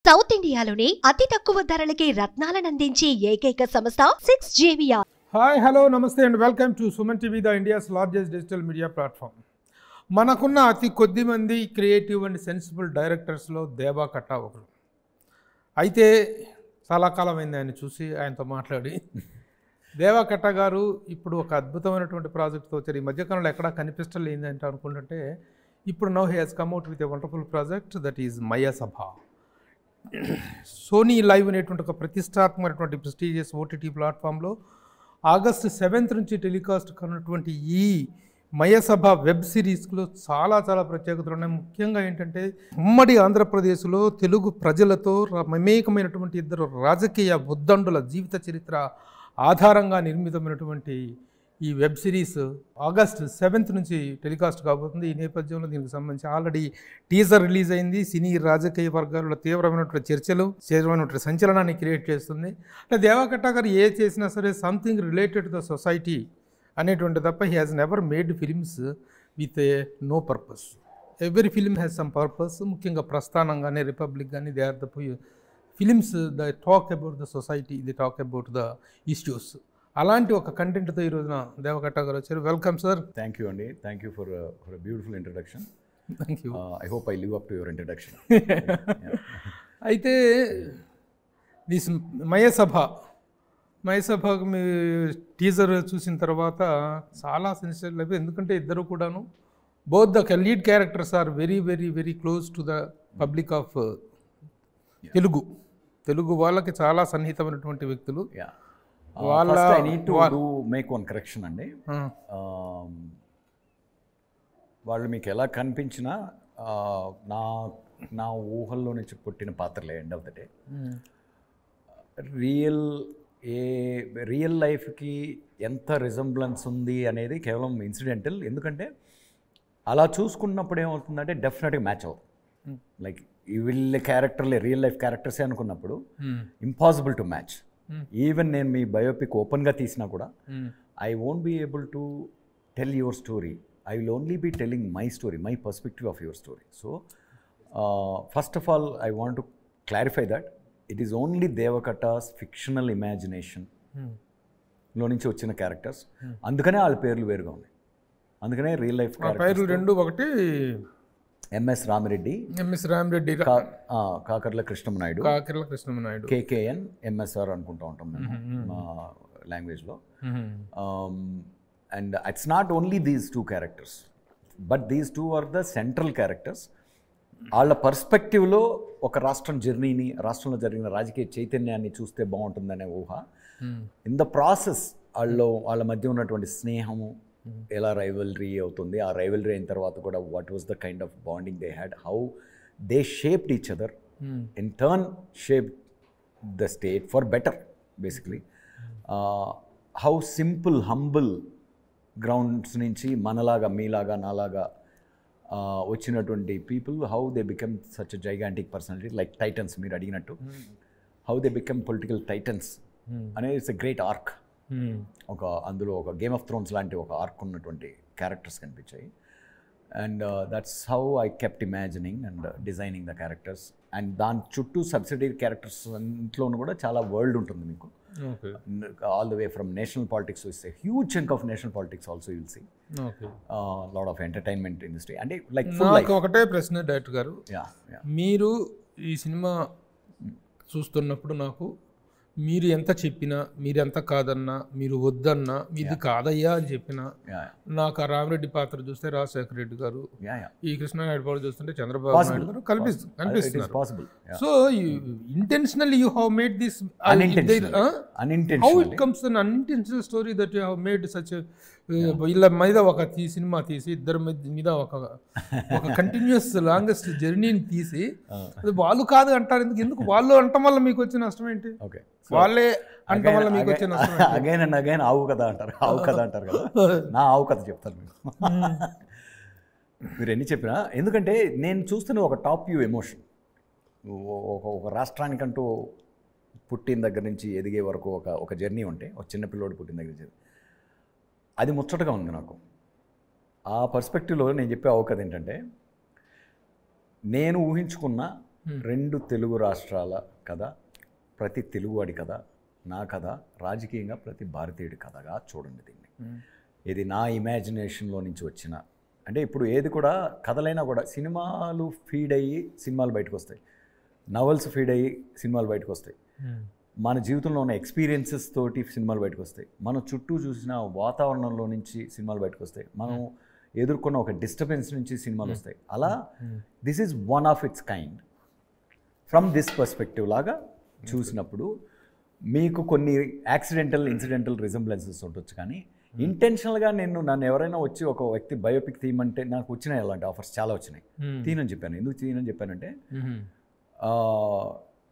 South ఇండియాలోనే అతి తక్కువ ధరలకి రత్నాలనందించే ఏకైక సంస్థ 6JVR. హాయ్ హలో నమస్తే and welcome to Suman TV, the India's largest digital media platform. మనకున్న అతి కొద్ది మంది క్రియేటివ్ అండ్ సెన్సిబుల్ డైరెక్టర్స్లో దేవా కట్టా ఒకరు. అయితే చాలా కాలమైంది ఆయన చూసి, ఆయనతో మాట్లాడి. దేవా కట్టా గారు ఇప్పుడు ఒక అద్భుతమైనటువంటి ప్రాజెక్ట్తో వచ్చారు. ఈ మధ్యకాలంలో ఎక్కడా కనిపించలేదు అంటే అనుకుంటుంటే ఇప్పుడు now he has come out with a wonderful project that is Maya Sabha. Sony LIV అనేటువంటి ఒక ప్రతిష్టాత్మకమైనటువంటి ప్రెస్టీజియస్ ఓటీటీ ప్లాట్ఫామ్లో ఆగస్టు 7th నుంచి టెలికాస్ట్ కానటువంటి ఈ మయసభ వెబ్ సిరీస్లో చాలా ప్రత్యేకతలు ఉన్నాయి. ముఖ్యంగా ఏంటంటే ఉమ్మడి ఆంధ్రప్రదేశ్లో తెలుగు ప్రజలతో మమేకమైనటువంటి ఇద్దరు రాజకీయ ఉద్దండుల జీవిత చరిత్ర ఆధారంగా నిర్మితమైనటువంటి ఈ వెబ్ సిరీస్ ఆగస్టు 7th నుంచి టెలికాస్ట్ కాబోతుంది. ఈ నేపథ్యంలో దీనికి సంబంధించి ఆల్రెడీ టీజర్ రిలీజ్ అయింది. సినీ రాజకీయ వర్గాలలో తీవ్రమైనటువంటి చర్చలు, తీవ్రమైనటువంటి సంచలనాన్ని క్రియేట్ చేస్తుంది. అంటే దేవా కట్టా గారు ఏ చేసినా సరే something related to the society అనేటువంటి తప్ప he has never made films with a no purpose. Every film has some purpose. ముఖ్యంగా ప్రస్థానం కానీ, రిపబ్లిక్ కానీ, they are the films the talk about the society, the talk about the issues. అలాంటి ఒక కంటెంట్తో ఈ రోజున దేవా కట్టా గారు వచ్చారు. Welcome sir. థ్యాంక్ యూ అండి. Thank you for beautiful introduction. Thank you. I hope I live up to your introduction. అయితే this మయసభకు మీ టీజర్ చూసిన తర్వాత చాలా సెన్సిటివ్ అయిపోయి, ఎందుకంటే ఇద్దరు కూడాను both the lead characters are very close to the public of Telugu వాళ్ళకి చాలా సన్నిహితమైనటువంటి వ్యక్తులు. First I need to make one correction అండి. వాళ్ళు మీకు ఎలా కనిపించినా నా ఊహల్లో నుంచి పుట్టిన పాత్రలే. End of the day real లైఫ్కి ఎంత రిజంబ్లెన్స్ ఉంది అనేది కేవలం ఇన్సిడెంటల్. ఎందుకంటే అలా చూసుకున్నప్పుడు ఏమవుతుందంటే డెఫినెట్గా మ్యాచ్ అవుతుంది. లైక్ వీళ్ళ క్యారెక్టర్లే రియల్ లైఫ్ క్యారెక్టర్సే అనుకున్నప్పుడు ఇంపాసిబుల్ టు మ్యాచ్. ఈవెన్ నేను మీ బయోపిక్ ఓపెన్గా తీసినా కూడా I won't be able to tell your story. I will only be telling my story, my perspective of your story. So first of all I want to clarify that it is only Devakatta's fictional imagination లో నుంచి వచ్చిన characters. అందుకనే వాళ్ళ పేర్లు వేరుగా ఉన్నాయి. అందుకనే real life పేర్లు రెండు ఒకటి. MS Ramireddy, Kakarla Krishnamanaidu, KKN, MSR అనుకుంటూ ఉంటాం మేము మా లాంగ్వేజ్లో. And it's not only these two characters, but these two are the central characters. వాళ్ళ పర్స్పెక్టివ్లో ఒక రాష్ట్రం జర్నీని, రాష్ట్రంలో జరిగిన రాజకీయ చైతన్యాన్ని చూస్తే బాగుంటుందనే ఊహ. ఇన్ ద ప్రాసెస్ వాళ్ళ మధ్య ఉన్నటువంటి స్నేహము ఎలా రైవల్రీ అవుతుంది, ఆ రైవల్రీ అయిన తర్వాత కూడా what was the kind of bonding they had, how they shaped each other, in turn shape the state for better basically. How simple humble grounds నుంచి మనలాగా, మీలాగా, నాలాగా వచ్చినటువంటి people, how they become such a gigantic personality like Titans. మీరు అడిగినట్టు how they become political Titans అనేది it's a great arc. అందులో ఒక గేమ్ ఆఫ్ థ్రోన్స్ లాంటి ఒక ఆర్క్ ఉన్నటువంటి క్యారెక్టర్స్ కనిపించాయి. And that's how I kept imagining and designing the characters. And దాని చుట్టూ సబ్సిడరీ క్యారెక్టర్స్ ఇంట్లోనూ కూడా చాలా వరల్డ్ ఉంటుంది మీకు. All the way from national politics, it's a huge chunk of national politics also you'll see. Lot of entertainment industry. అంటే like ఒకటే ప్రశ్న డైరెక్టర్ గారు, మీరు ఈ సినిమా చూస్తున్నప్పుడు నాకు మీరు ఎంత చెప్పినా, మీరు ఎంత కాదన్నా, మీరు వద్దన్నా, మీది కాదయ్యా అని చెప్పినా, నాకు ఆ రామిరెడ్డి పాత్ర చూస్తే రాజశేఖర రెడ్డి గారు, ఈ కృష్ణనాయుడు పాత్ర చూస్తుంటే చంద్రబాబు నాయుడు గారు కనిపిస్తున్నారు. So intentionally you have made this, how it comes an unintentional story that you have made such. వీళ్ళ మీద ఒక సినిమా తీసి, ఇద్దరి మీద ఒక కంటిన్యూస్ లాంగెస్ట్ జర్నీని తీసి, అది వాళ్ళు కాదు అంటారు. ఎందుకు వాళ్ళు అంటం వల్ల మీకు వచ్చిన నష్టం ఏంటి? వాళ్ళే అంటం వల్ల మీకు వచ్చిన నష్టం? అగైన్ అండ్ అగైన్ ఆవు కథ అంటారు కదా. నా ఆవు కథ చెప్తాను మీకు. మీరు ఎన్ని చెప్పినా, ఎందుకంటే నేను చూస్తున్న ఒక టాప్ వ్యూ ఎమోషన్. ఒక రాష్ట్రానికంటూ పుట్టిన దగ్గర నుంచి ఎదిగే వరకు ఒక జర్నీ ఉంటే, ఒక చిన్న పిల్లోడు పుట్టిన దగ్గర నుంచి, అది ముచ్చటగా ఉంది నాకు. ఆ పర్స్పెక్టివ్లో నేను చెప్పే అవకాశం ఏంటంటే, నేను ఊహించుకున్న 2 తెలుగు రాష్ట్రాల కథ, ప్రతి తెలుగువాడి కథ, నా కథ, రాజకీయంగా ప్రతి భారతీయుడి కథగా చూడండి దీన్ని. ఇది నా ఇమాజినేషన్లో నుంచి వచ్చిన, అంటే ఇప్పుడు ఏది కూడా కథలైనా కూడా సినిమాలు ఫీడ్ అయ్యి సినిమాలు బయటకు వస్తాయి, నవల్స్ ఫీడ్ అయ్యి సినిమాలు బయటకు వస్తాయి, మన జీవితంలో ఉన్న ఎక్స్పీరియన్సెస్ తోటి సినిమాలు బయటకు వస్తాయి, మనం చుట్టూ చూసిన వాతావరణంలో నుంచి సినిమాలు బయటకు వస్తాయి, మనం ఎదుర్కొన్న ఒక డిస్టర్బెన్స్ నుంచి సినిమాలు వస్తాయి. అలా this is one of it's kind. From this perspective లాగా చూసినప్పుడు మీకు కొన్ని యాక్సిడెంటల్ ఇన్సిడెంటల్ రిజంబ్లెన్సెస్ ఉండొచ్చు, కానీ ఇంటెన్షనల్గా నన్ను ఎవరైనా వచ్చి ఒక వ్యక్తి బయోపిక్ తీయమంటే నాకు వచ్చినాయి అలాంటి ఆఫర్స్ చాలా వచ్చినాయి. తీనని చెప్పాను. ఎందుకు తీనని చెప్పానంటే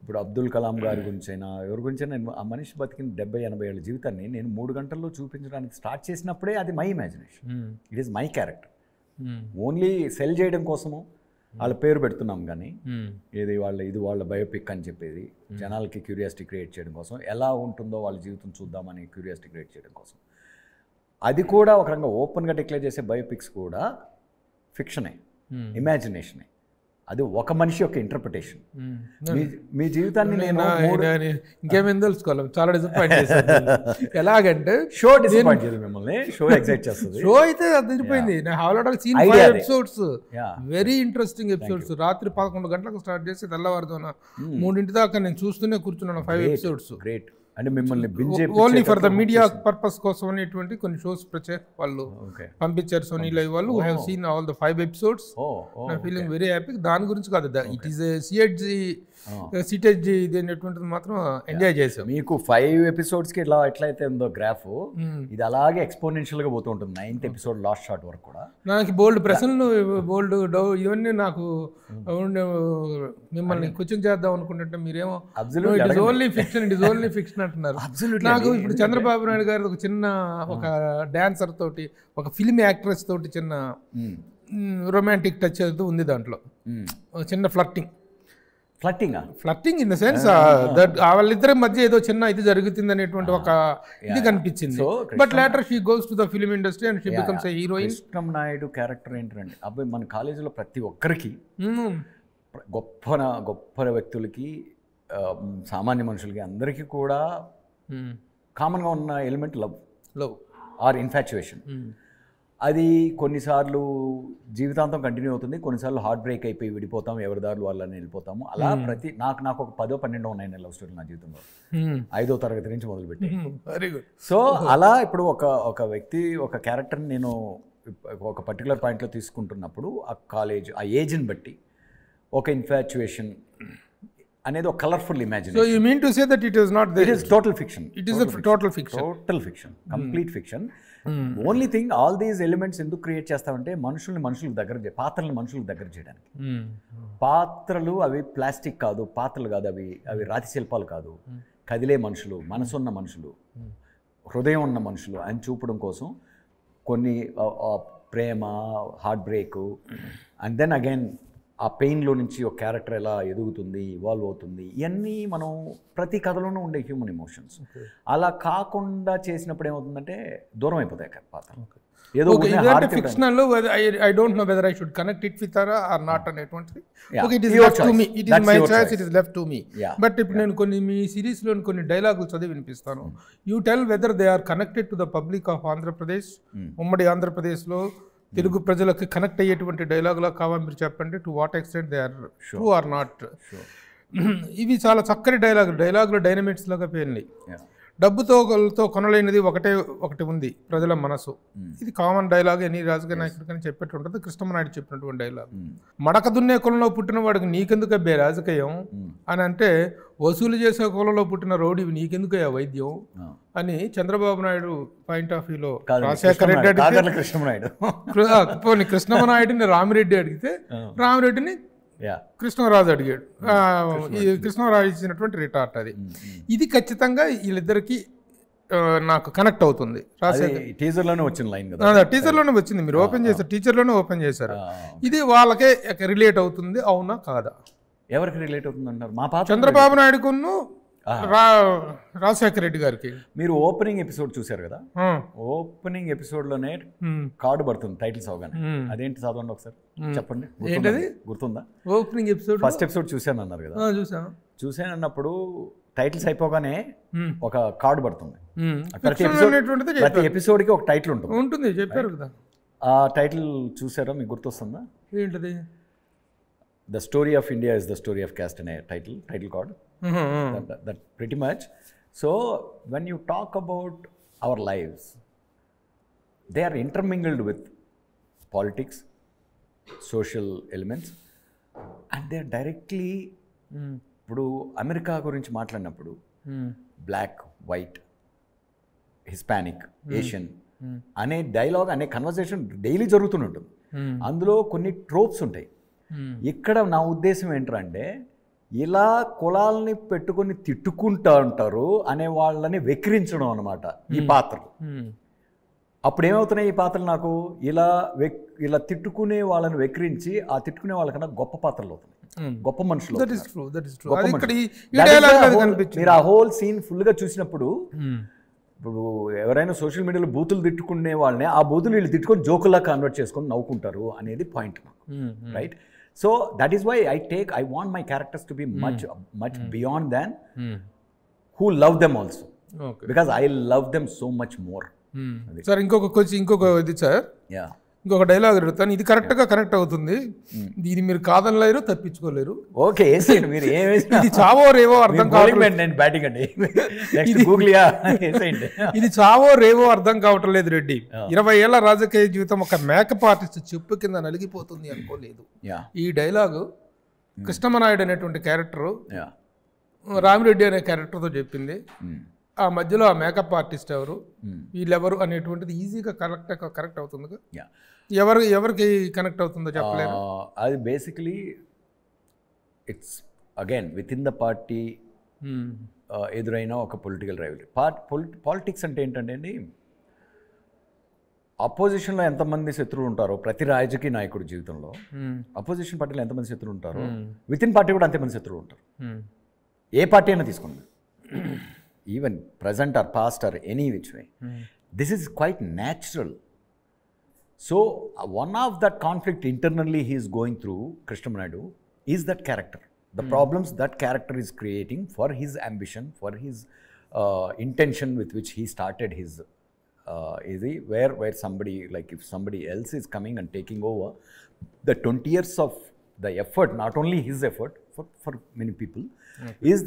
ఇప్పుడు అబ్దుల్ కలాం గారి గురించి అయినా ఎవరి గురించి అయినా ఆ మనిషి బతికిన 70-80 ఏళ్ళ జీవితాన్ని నేను 3 గంటల్లో చూపించడానికి స్టార్ట్ చేసినప్పుడే అది my imagination, it is my character. Only cell చేయడం కోసము వాళ్ళ పేరు పెడుతున్నాం, కానీ ఇది వాళ్ళ బయోపిక్ అని చెప్పేది జనాలకి క్యూరియాసిటీ క్రియేట్ చేయడం కోసం, ఎలా ఉంటుందో వాళ్ళ జీవితం చూద్దామని క్యూరియాసిటీ క్రియేట్ చేయడం కోసం. అది కూడా ఒక రకంగా ఓపెన్గా డిక్లేర్ చేసే బయోపిక్స్ కూడా ఫిక్షనే, ఇమాజినేషనే. అది ఒక మనిషి యొక్క ఇంటర్ప్రిటేషన్. మీ జీవితాన్ని నేను ఇంకేమేం తెలుసుకోవాలి, చాలా డిసప్పాయింట్ చేశాను. ఎలాగంటే షో డిసప్పాయింట్ చేయదు మిమ్మల్ని, షో ఎగ్జైట్ చేస్తుంది. షో అయితే అదిరిపోయింది. నేను హావలాడాలి seen 5 episodes, very interesting episodes. రాత్రి 11 గంటలకు స్టార్ట్ చేసి తెల్లవారుతోన 3 దాకా నేను చూస్తూనే కూర్చున్నాను. 5 ఎపిసోడ్స్. గ్రేట్. అంటే మిమ్మల్ని only for the media purpose కోసం అనేటువంటి కొన్ని షోస్ వాళ్ళు పంపించారు సోనీ లైవ్ వాళ్ళు. We have seen all the 5 episodes. I feeling very happy. దాని గురించి కాదు, ఇట్ ఈస్ సిటెడ్జి ఇది అనేటువంటిది మాత్రం ఎంజాయ్ చేసాం. మీకు 5 ఎపిసోడ్స్కి ఎట్లయితే ఉందో గ్రాఫ్, ఇది అలాగే ఎక్స్పోనెన్షియల్గా పోతూ ఉంటుంది. 9th ఎపిసోడ్ లాస్ట్ షాట్ వరకు కూడా నాకు బోల్డ్ ప్రశ్నలు, బోల్డ్ ఇవన్నీ నాకు మిమ్మల్ని క్వశ్చన్ చేద్దాం అనుకుంటుంటే మీరేమో ఇట్ ఇస్ ఓన్లీ ఫిక్షన్ అంటున్నారు. నాకు ఇప్పుడు చంద్రబాబు నాయుడు గారు ఒక చిన్న ఒక డాన్సర్ తోటి, ఒక ఫిల్మ్ యాక్ట్రెస్ తోటి చిన్న రొమాంటిక్ టచ్ అయితే ఉంది దాంట్లో, చిన్న flirting in the sense that వాళ్ళిద్దరి మధ్య ఏదో చిన్న ఇది జరుగుతుంది అనేటువంటి ఒక ఇది కనిపించింది. But later she goes to the film industry and she becomes a heroine. Krishnam Naidu character ఏంటంటే అబ్బాయి మన కాలేజీలో ప్రతి ఒక్కరికి, గొప్ప వ్యక్తులకి, సామాన్య మనుషులకి, అందరికీ కూడా కామన్గా ఉన్న ఎలిమెంట్ లవ్ ఆర్ ఇన్ఫాచ్యుయేషన్. అది కొన్నిసార్లు జీవితాంతం కంటిన్యూ అవుతుంది, కొన్నిసార్లు హార్ట్ బ్రేక్ అయిపోయి విడిపోతాం, ఎవరి దారులు వాళ్ళని వెళ్ళిపోతాము. అలా నాకు ఒక 10-12 ఉన్నాయి లవ్ స్టోరీ నా జీవితంలో, 5వ తరగతి నుంచి మొదలుపెట్టి. Very good. సో అలా ఇప్పుడు ఒక వ్యక్తి ఒక క్యారెక్టర్ని నేను ఒక పర్టికులర్ పాయింట్లో తీసుకుంటున్నప్పుడు ఆ కాలేజ్, ఆ ఏజ్ని బట్టి ఒక ఇన్ఫాచ్యుయేషన్ అనేది ఒక colourful imagination. So you mean to say that it is not there? It is total fiction. It is a total fiction. Total fiction. Complete fiction. Only thing, all these elements ఎందుకు create చేస్తామంటే మనుషులకు దగ్గర, పాత్రలను మనుషులకు దగ్గర చేయడానికి. పాత్రలు అవి ప్లాస్టిక్ కాదు, పాత్రలు కాదు, అవి రాతి శిల్పాలు కాదు, కదిలే మనుషులు, మనసున్న మనుషులు, హృదయం ఉన్న మనుషులు అని చూపడం కోసం కొన్ని ప్రేమ, heart break, and then again ఆ పెయిన్లో నుంచి ఒక క్యారెక్టర్ ఎలా ఎదుగుతుంది, ఇవాల్వ్ అవుతుంది, ఇవన్నీ మనం ప్రతి కథలోనూ ఉండే హ్యూమన్ ఎమోషన్స్. అలా కాకుండా చేసినప్పుడు ఏమవుతుందంటే దూరం అయిపోతాయి పాత్ర. ఏదో fictional, I don't know whether I should connect it with or not అనేటువంటిది. It is left to me, it is my choice, it is left to me. But ఇప్పుడు నేను మీ సిరీస్లోని కొన్ని డైలాగులు చదివి వినిపిస్తాను. You tell whether they are connected to the public of Andhra Pradesh, ఉమ్మడి ఆంధ్రప్రదేశ్లో తెలుగు ప్రజలకు కనెక్ట్ అయ్యేటువంటి డైలాగులా కావాలి మీరు చెప్పండి. To what extent they are true or not. ఇవి చాలా చక్కని డైలాగులు డైనమిక్స్ లాగా పేర్లు. డబ్బుతో కొనలేనిది ఒకటి ఉంది, ప్రజల మనసు. ఇది కామన్ డైలాగ్, ఎనీ రాజకీయ నాయకుడు కానీ చెప్పేట్టు ఉంటుంది. కృష్ణమనాయుడు చెప్పినటువంటి డైలాగ్. మడక దున్నే కులంలో పుట్టిన వాడికి నీకెందుకబ్బే రాజకీయం అని అంటే, వసూలు చేసే కులంలో పుట్టిన రౌడీవి నీకెందుకయ్యా వైద్యం అని చంద్రబాబు నాయుడు పాయింట్ ఆఫ్ వ్యూలో రాజశేఖర రెడ్డి అడిగితే, కృష్ణమనాయుడిని రామిరెడ్డి అడిగితే రామిరెడ్డిని కృష్ణరాజు అడిగాడు. ఈ కృష్ణరాజు ఇచ్చినటువంటి రిటార్ట్ అది. ఇది ఖచ్చితంగా వీళ్ళిద్దరికి నాకు కనెక్ట్ అవుతుంది. టీజర్లోనే వచ్చిన లైన్ కదా, టీజర్లోనే వచ్చింది. మీరు ఓపెన్ చేశారు, టీచర్లోనే ఓపెన్ చేశారు. ఇది వాళ్ళకే రిలేట్ అవుతుంది, అవునా కాదా? ఎవరికి రిలేట్ అవుతుంది అంటారు? మా పాత్ర చంద్రబాబు నాయుడుకును రాజశేఖర రెడ్డి గారికి. మీరు ఓపెనింగ్ ఎపిసోడ్ చూశారు కదా, ఓపెనింగ్ ఎపిసోడ్లోనే కార్డు పడుతుంది టైటిల్స్ అవగానే. అదేంటి చదవండి ఒకసారి, చెప్పండి. ఏంటది గుర్తుందా? ఓపెనింగ్ ఎపిసోడ్ ఫస్ట్ ఎపిసోడ్ చూశాను అన్నారు కదా. చూశాను అన్నప్పుడు టైటిల్స్ అయిపోగానే ఒక కార్డు పడుతుంది. ప్రతి ఎపిసోడ్కి ఒక టైటిల్ ఉంటుంది. చెప్పారు కదా. ఆ టైటిల్ చూసారా, మీకు గుర్తొస్తుందా? ఏంటది? The story of India is the story of caste అనే title card. That pretty much. So when you talk about our lives, they are intermingled with politics, social elements, and they are directly ఇప్పుడు America గురించి మాట్లాడినప్పుడు black, white, Hispanic, Asian అనే dialogue, అనే conversation daily జరుగుతుంటుంది. అందులో కొన్ని ట్రోప్స్ ఉంటాయి. ఇక్కడ నా ఉద్దేశం ఏంటంటే, ఇలా కులాలని పెట్టుకొని తిట్టుకుంటా ఉంటారు అనే వాళ్ళని వెక్కిరించడం అనమాట ఈ పాత్రలు. అప్పుడు ఏమవుతున్నాయి ఈ పాత్రలు? నాకు ఇలా తిట్టుకునే వాళ్ళని వెక్కిరించి ఆ తిట్టుకునే వాళ్ళకన్నా గొప్ప పాత్రలు అవుతున్నాయి, గొప్ప మనుషులు. మీరు ఆ హోల్ సీన్ ఫుల్గా చూసినప్పుడు, ఇప్పుడు ఎవరైనా సోషల్ మీడియాలో బూతులు తిట్టుకునే వాళ్ళని ఆ బూతులు వీళ్ళు తిట్టుకొని జోకుల్లా కన్వర్ట్ చేసుకొని నవ్వుకుంటారు అనేది పాయింట్ నాకు. Right? So that is why I want my characters to be much beyond than who love them also. Okay. Because I love them so much more. Sir ఇంకొక ఇది సార్, ఇంకొక డైలాగ్ అడుగుతాను. ఇది correct అవుతుంది. ఇది మీరు కాదనలేరు, తప్పించుకోలేరు. ఓకే, మీరు ఇది చావో రేవో అర్థం ఇది చావో రేవో అర్థం కావటం లేదు రెడ్డి. 20 ఏళ్ల రాజకీయ జీవితం ఒక మేకప్ ఆర్టిస్ట్ చెప్పు కింద నలిగిపోతుంది అనుకోలేదు. ఈ డైలాగు కృష్ణమనాయుడు అనేటువంటి క్యారెక్టర్ రామిరెడ్డి అనే క్యారెక్టర్తో చెప్పింది. ఆ మధ్యలో ఆ మేకప్ ఆర్టిస్ట్ ఎవరు, వీళ్ళెవరు అనేటువంటిది ఈజీగా కరెక్ట్ అవుతుంది. ఎవరికి కనెక్ట్ అవుతుందో చెప్పలేదు. అది basically it's again with in the party ఎదురైన ఒక పొలిటికల్ రైవల్రీ. పాలిటిక్స్ అంటే ఏంటంటే అండి, అపోజిషన్లో ఎంతమంది శత్రువులు ఉంటారో ప్రతి రాజకీయ నాయకుడి జీవితంలో, అపోజిషన్ పార్టీలో ఎంతమంది శత్రువులు ఉంటారో విత్ ఇన్ పార్టీ కూడా అంతమంది శత్రువులు ఉంటారు. ఏ పార్టీ అయినా తీసుకోండి, even present or past or any which way. This is quite natural. So one of that conflict internally he is going through, Krishnamurti, is that character. The problems that character is creating for his ambition, for his intention with which he started his where somebody, like if somebody else is coming and taking over the 20 years of the effort, not only his effort, for many people, is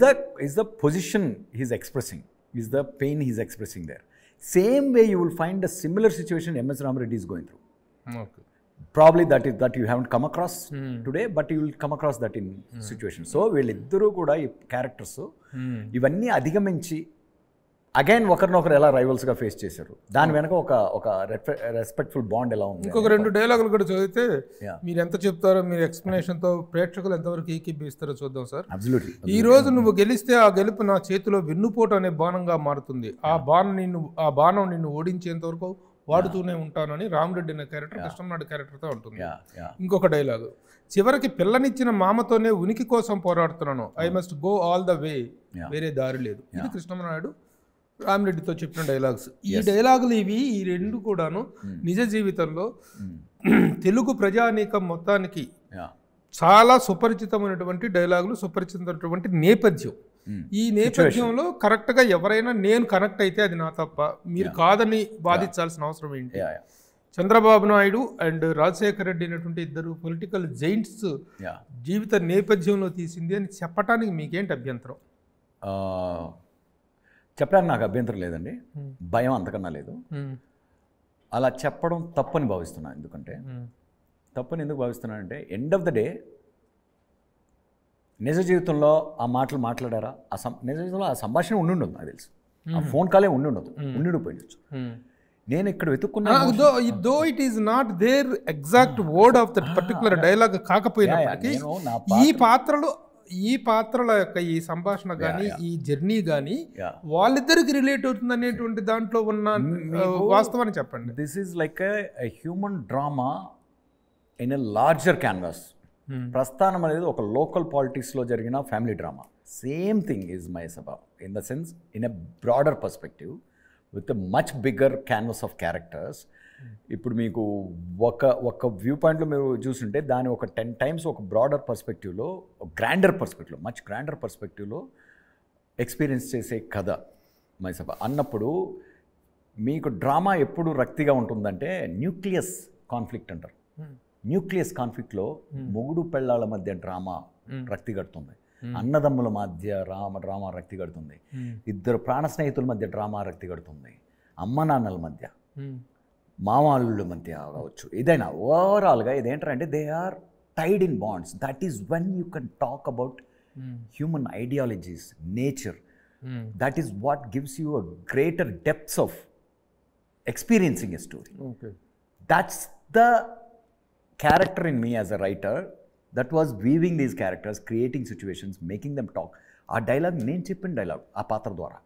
the position he's expressing, is the pain he's expressing there. Same way you will find a similar situation MS Ramareddy is going through. Okay. Probably that you haven't come across today, but you will come across that in situation. So వీళ్ళిద్దరూ కూడా ఈ characters ఇవన్నీ అధిగమించి again ఒకరినొకరు ఎలా రైవల్స్గా face చేశారు, దాని వెనక ఒక రెస్పెక్ట్ఫుల్ బాండ్ ఎలా ఉంది. ఇంకొక 2 డైలాగులు కూడా చదివితే మీరు ఎంత చెప్తారో, మీరు ఎక్స్ప్లెనేషన్తో ప్రేక్షకులు ఎంతవరకు ఏకీభవిస్తారో చూద్దాం సార్. అబ్సల్యూట్లీ. ఈ రోజు నువ్వు గెలిస్తే ఆ గెలుపు నా చేతిలో వెన్నుపోటు అనే బాణంగా మారుతుంది. ఆ బాణం నిన్ను ఓడించేంత వరకు వాడుతూనే ఉంటానని రామిరెడ్డి అనే క్యారెక్టర్ కృష్ణమనాయుడు క్యారెక్టర్తో ఉంటుంది. ఇంకొక డైలాగు, చివరికి పిల్లనిచ్చిన మామతోనే ఉనికి కోసం పోరాడుతున్నాను, I must go all the way, వేరే దారి లేదు. ఇది కృష్ణమనాయుడు రామిరెడ్డితో చెప్పిన డైలాగ్స్. ఈ డైలాగులు ఈ 2 కూడాను నిజ జీవితంలో తెలుగు ప్రజానీకం మొత్తానికి చాలా సుపరిచితమైనటువంటి డైలాగులు, సుపరిచితమైనటువంటి నేపథ్యం. ఈ నేపథ్యంలో కరెక్ట్గా ఎవరైనా నేను కనెక్ట్ అయితే అది నా తప్ప, మీరు కాదని బాధించాల్సిన అవసరం ఏంటి? చంద్రబాబు నాయుడు అండ్ రాజశేఖర రెడ్డి అనేటువంటి 2 పొలిటికల్ జైంట్స్ జీవిత నేపథ్యంలో తీసింది అని చెప్పడానికి మీకేంటి అభ్యంతరం? చెప్పడానికి నాకు అభ్యంతరం లేదండి, భయం అంతకన్నా లేదు. అలా చెప్పడం తప్పని భావిస్తున్నాను. ఎందుకంటే తప్పని ఎందుకు భావిస్తున్నానంటే, ఎండ్ ఆఫ్ ద డే నిజ జీవితంలో ఆ మాటలు మాట్లాడారా, నిజ జీవితంలో ఆ సంభాషణ ఉండుండదు, నాకు తెలుసు. ఆ ఫోన్ కాలే ఉండిపోయిండొచ్చు. నేను ఇక్కడ వెతుక్కున్నా, though it is not there exact word of that particular dialogue కాకపోయినప్పటికీ ఈ పాత్రల యొక్క ఈ సంభాషణ కానీ ఈ జర్నీ కానీ వాళ్ళిద్దరికి రిలేట్ అవుతుంది అనేటువంటి దాంట్లో ఉన్న వాస్తవాన్ని చెప్పండి. This is like a human drama in a larger canvas. Prasthanam అనేది ఒక లోకల్ పాలిటిక్స్లో జరిగిన family drama. Same thing is Mayasabha in the sense in a broader perspective with a much bigger canvas of characters. ఇప్పుడు మీకు ఒక వ్యూ పాయింట్లో మీరు చూస్తుంటే దాని ఒక 10 times ఒక బ్రాడర్ పర్స్పెక్టివ్లో, గ్రాండర్ పర్స్పెక్టివ్లో, మచ్ గ్రాండర్ పర్స్పెక్టివ్లో ఎక్స్పీరియన్స్ చేసే కథ మయసభ అన్నప్పుడు మీకు డ్రామా ఎప్పుడు రక్తిగా ఉంటుందంటే న్యూక్లియస్ కాన్ఫ్లిక్ట్ అంటారు. న్యూక్లియస్ కాన్ఫ్లిక్ట్లో మొగుడు పెళ్ళాల మధ్య డ్రామా రక్తి కడుతుంది, అన్నదమ్ముల మధ్య డ్రామా రక్తి కడుతుంది, ఇద్దరు ప్రాణ స్నేహితుల మధ్య డ్రామా రక్తి కడుతుంది, అమ్మ నాన్నల మధ్య, మామాళ్ళ మధ్య కావచ్చు, ఏదైనా ఓవరాల్గా ఇదేంటంటే they are tied in bonds. That is when you can talk about human ideologies, nature. That is what gives you a greater depths of experiencing a story. Okay. That's the character in me as a writer that was weaving these characters, creating situations, making them talk. ఆ dialogue నేను చెప్పిన dialogue ఆ పాత్ర ద్వారా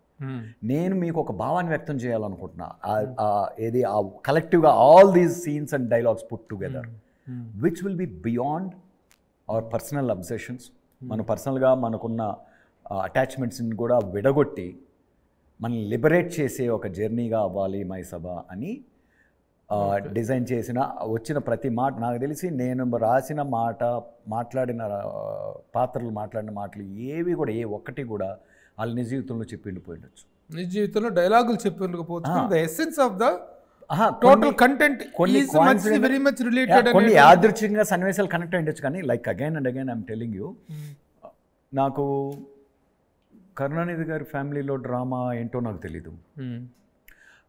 నేను మీకు ఒక భావాన్ని వ్యక్తం చేయాలనుకుంటున్నా. ఏది ఆ కలెక్టివ్గా all these scenes and dialogues put together which will be beyond our personal obsessions. మన పర్సనల్గా మనకున్న అటాచ్మెంట్స్ని కూడా విడగొట్టి మనల్ని లిబరేట్ చేసే ఒక జర్నీగా అవ్వాలి మయసభ అని డిజైన్ చేసిన వచ్చిన ప్రతి మాట నాకు తెలిసి నేను రాసిన మాట, మాట్లాడిన పాత్రలు మాట్లాడిన మాటలు ఏవి కూడా ఏ ఒక్కటి కూడా వాళ్ళ నిజ జీవితంలో చెప్పి ఉండిపోయిండొచ్చు. నిజ జీవితంలో డైలాగులు చెప్పి ఉండకపోవచ్చు. The essence of the total content very much related. కొన్ని యాదృచ్ఛికంగా సన్నివేశాలు కనెక్ట్ అయ్యొచ్చు, కానీ like again and again I'm telling you, నాకు కరుణానిధి గారి ఫ్యామిలీలో డ్రామా ఏంటో నాకు తెలీదు.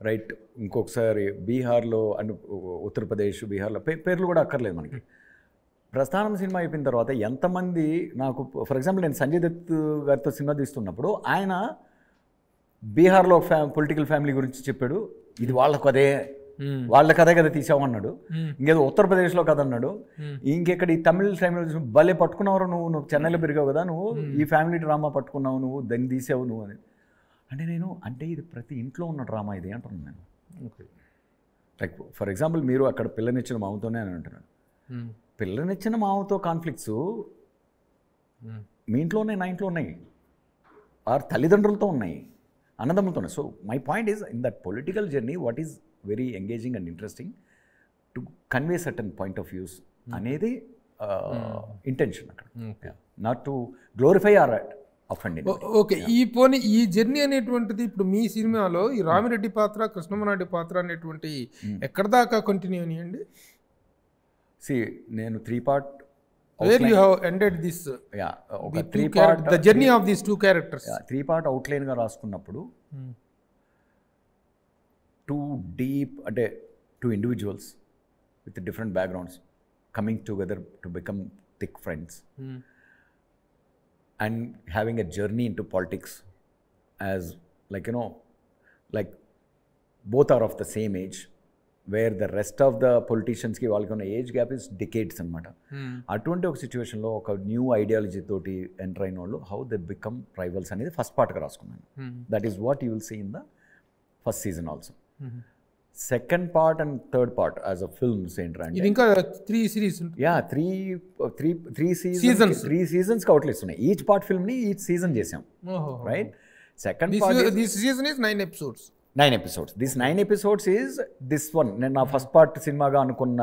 రైట్, ఇంకొకసారి బీహార్లో అండ్ ఉత్తరప్రదేశ్, బీహార్లో పేర్లు కూడా అక్కర్లేదు మనకి. ప్రస్థానం సినిమా అయిపోయిన తర్వాత ఎంతమంది నాకు, ఫర్ ఎగ్జాంపుల్ నేను సంజయ్ దత్ గారితో సినిమా తీస్తున్నప్పుడు ఆయన బీహార్లో పొలిటికల్ ఫ్యామిలీ గురించి చెప్పాడు. ఇది వాళ్ళకు అదే, వాళ్ళ కథే కదా తీసావన్నాడు. ఇంకేదో ఉత్తరప్రదేశ్లో కథ అన్నాడు. ఇంకెక్కడ ఈ తమిళ టైంలో భలే పట్టుకున్నావు నువ్వు చెన్నైలో పెరిగావు కదా, నువ్వు ఈ ఫ్యామిలీ డ్రామా పట్టుకున్నావు, నువ్వు దాన్ని తీసావు నువ్వు అని. అంటే ఇది ప్రతి ఇంట్లో ఉన్న డ్రామా ఇది అంటున్నాను నేను. లైక్ ఫర్ ఎగ్జాంపుల్ మీరు అక్కడ పిల్లనిచ్చిన మామతోనే అని అంటున్నాను. పిల్లనిచ్చిన మామతో కాన్ఫ్లిక్ట్స్ మీ ఇంట్లోనే, నా ఇంట్లో ఉన్నాయి, ఆర్ తల్లిదండ్రులతో ఉన్నాయి, అన్నదమ్ములతో ఉన్నాయి. So my point is in that political journey what is very engaging and interesting to convey certain point of views అనేది ఇంటెన్షన్ అక్కడ, not to glorify or offend. Okay, ఈ జర్నీ అనేటువంటిది ఇప్పుడు మీ సినిమాలో ఈ రామిరెడ్డి పాత్ర, కృష్ణమనాయుడు పాత్ర అనేటువంటి ఎక్కడ దాకా కంటిన్యూ అయ్యండి? నేను 3-part where you have ended this ఒక 3-part the journey of these two characters. 3-part outline గా రాసుకున్నప్పుడు టూ డీప్ అంటే two individuals with different backgrounds coming together to become thick friends and having a journey in to politics as like like both are of the same age, where the rest of the politicians కి వాళ్ళకి ఉన్న age gap is decades అనమాట. అటువంటి ఒక సిచ్యువేషన్లో ఒక new ideology తోటి enter అయిన వాళ్ళు హౌ దే బికమ్ రైవల్స్ అనేది ఫస్ట్ పార్ట్గా రాసుకున్నాను. That is what you will see in the first season also. Second part and third part as a films ఏంటంటే ఇంకా 3 series, త్రీ సీజన్స్కి అవుట్లెట్స్ ఉన్నాయి. ఈచ్ పార్ట్ ఫిల్మ్ని ఈచ్ సీజన్ చేసాం, right? Second part this season is 9 episodes. 9 episodes. This 9 episodes is this one. నేను నా first part సినిమాగా అనుకున్న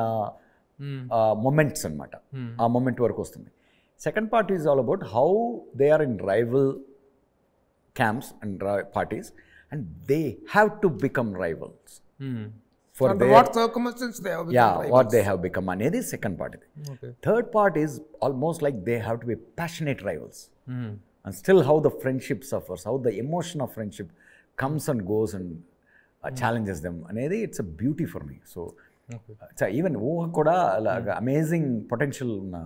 మొమెంట్స్ అనమాట. ఆ మొమెంట్ వరకు వస్తుంది. Second part is all about how they are in rival camps and parties and they have to become rivals for what circumstances they have become rivals. what they have become అనేది second part ఇది. Third part is almost like they have to be passionate rivals. And still how the friendship suffers, how the emotion of friendship comes and goes and challenges them అనేది it's a beauty for me. So even ఊహ కూడా amazing potential ఉన్న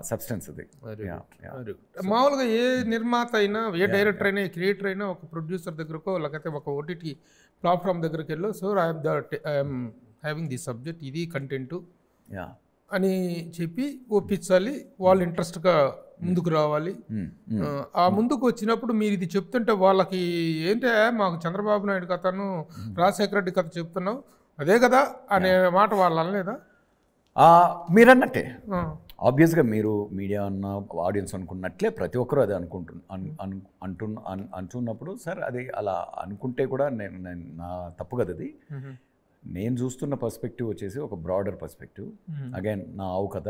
substance అది. మామూలుగా ఏ నిర్మాత అయినా, ఏ director అయినా, ఏ creator అయినా ఒక ప్రొడ్యూసర్ దగ్గరకో లేకపోతే ఒక ఓటీటీ ప్లాట్ఫామ్ దగ్గరికి వెళ్ళో so I'm having the subject, ఇది కంటెంట్ అని చెప్పి ఒప్పించాలి. వాళ్ళు ఇంట్రెస్ట్గా ముందుకు రావాలి. ఆ ముందుకు వచ్చినప్పుడు మీరు ఇది చెప్తుంటే వాళ్ళకి ఏంటే మాకు చంద్రబాబు నాయుడు కథను రాజశేఖర రెడ్డి కథ చెప్తున్నావు అదే కదా అనే మాట వాళ్ళు అనలేదా? మీరన్నట్టే ఆబ్వియస్గా మీరు మీడియా అన్న ఆడియన్స్ అనుకున్నట్లే ప్రతి ఒక్కరూ అదే అంటున్నప్పుడు సార్ అది అలా అనుకుంటే కూడా నేను నా తప్పు కదా అది. నేను చూస్తున్న పర్స్పెక్టివ్ వచ్చేసి ఒక బ్రాడర్ పర్స్పెక్టివ్. అగైన్ నా ఆవు కథ,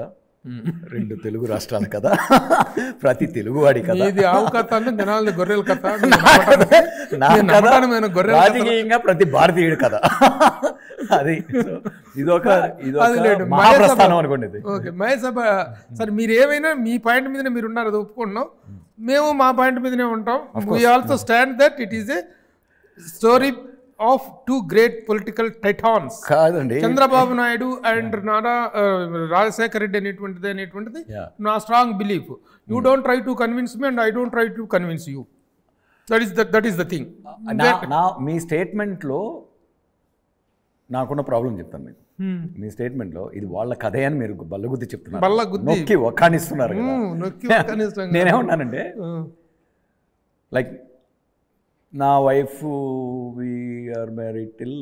2 తెలుగు రాష్ట్రాల కథ, ప్రతి తెలుగువాడి కథ, గొర్రెల కథ, రాజకీయంగా ప్రతి భారతీయుడి కథ. అది ఇదొక మహాప్రస్థానం అనుకోండి. ఓకే మహేష్ సభ సార్, మీరు ఏమైనా మీ పాయింట్ మీదనే మీరు ఉన్నారు, అది ఒప్పుకుంటున్నాం. మేము మా పాయింట్ మీదనే ఉంటాం. We also stand that it is a story of 2 great political titans. కాదండి, చంద్రబాబు నాయుడు అండ్ నారా రాజశేఖర రెడ్డి అనేటువంటిది నా strong belief. You don't try to convince me and I don't try to convince you. That is the thing. మీ స్టేట్మెంట్లో నాకున్న problem చెప్తాను మీకు. మీ స్టేట్మెంట్లో ఇది వాళ్ళ కథే అని మీరు బల్లగుద్ది చెప్తున్నారు, నొక్కి ఒక్కానిస్తున్నారు. నేనేమన్నానంటే లైక్ నా wife we are married till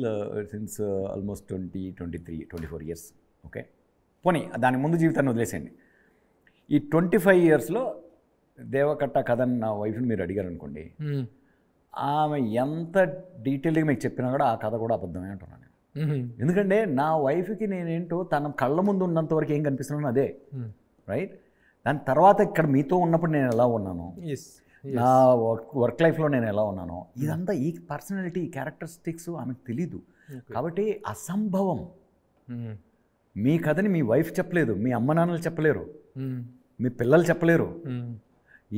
since almost 24 years. Okay, పోనీ దాని ముందు జీవితాన్ని వదిలేసేయండి. ఈ 25 yearsలో దేవకట్ట కథ అని నా వైఫ్ని మీరు అడిగారు అనుకోండి, ఆమె ఎంత డీటెయిల్గా మీకు చెప్పినా కూడా ఆ కథ కూడా అబద్ధమే అంటున్నాను. ఎందుకంటే నా వైఫ్కి నేనేంటో తన కళ్ళ ముందు ఉన్నంత వరకు ఏం కనిపిస్తున్నాను అదే, రైట్? దాని తర్వాత ఇక్కడ మీతో ఉన్నప్పుడు నేను ఎలా ఉన్నాను, నా వర్క్ లైఫ్లో నేను ఎలా ఉన్నానో, ఇదంతా ఈ పర్సనాలిటీ, ఈ క్యారెక్టరిస్టిక్స్ ఆమెకు తెలీదు. కాబట్టి అసంభవం. మీ కథని మీ వైఫ్ చెప్పలేదు, మీ అమ్మ నాన్నలు చెప్పలేరు, మీ పిల్లలు చెప్పలేరు.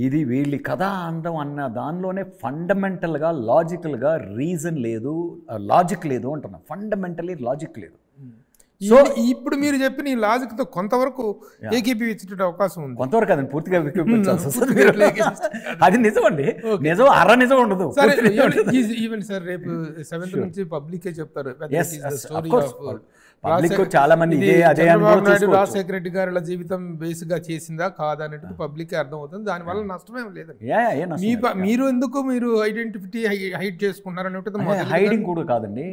ఇది వీళ్ళ కథ అందం అన్న దానిలోనే ఫండమెంటల్గా లాజికల్గా రీజన్ లేదు, లాజిక్ లేదు అంటున్నా. ఫండమెంటలీ లాజిక్ లేదు. సో ఇప్పుడు మీరు చెప్పిన ఈ లాజిక్తో కొంతవరకు ఏకీభవించే అవకాశం ఉంది. కొంతవరకు అదని పూర్తిగా అది నిజం అండి, నిజం అర నిజం ఉండదు. ఈవెన్ సార్ రేపు 7th నుంచి పబ్లికే చెప్తారు పబ్లిక్ చాలా మంది రాజశేఖర రెడ్డి గారి జీవితం బేస్ గా చేసిందా కాదా అనేది పబ్లిక్ అర్థం అవుతుంది. దాని వల్ల నష్టమేం లేదండి. మీరు ఎందుకు మీరు ఐడెంటిటీ హైడ్ చేసుకున్నారు అనేది హైడింగ్ కూడా కాదండి,